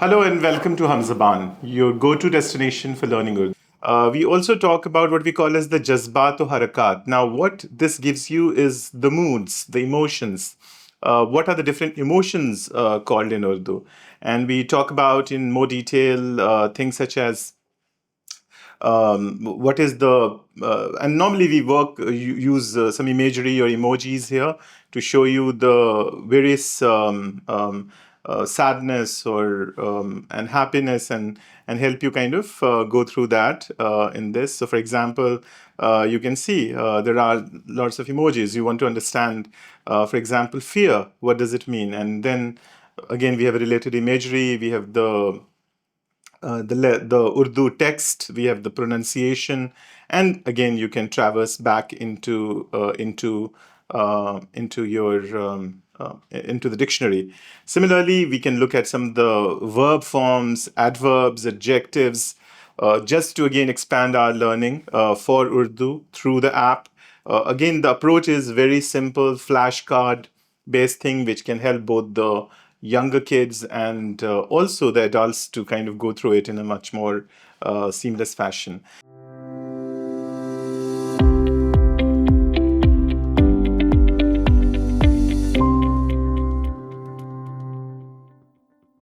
Hello and welcome to Humzabaan, your go-to destination for learning Urdu. We also talk about what we call as the jazbaat or harkaat. Now, what this gives you is the moods, the emotions. What are the different emotions called in Urdu? And we talk about in more detail things such as what is the and normally we use some imagery or emojis here to show you the various sadness or and happiness and help you kind of go through that in this. So for example, you can see there are lots of emojis. You want to understand, for example, fear, what does it mean? And then again we have a related imagery. We have the Urdu text, we have the pronunciation, and again you can traverse back into your into the dictionary. Similarly, we can look at some of the verb forms, adverbs, adjectives, just to again expand our learning for Urdu through the app. Again, the approach is very simple, flashcard based thing, which can help both the younger kids and also the adults to kind of go through it in a much more seamless fashion.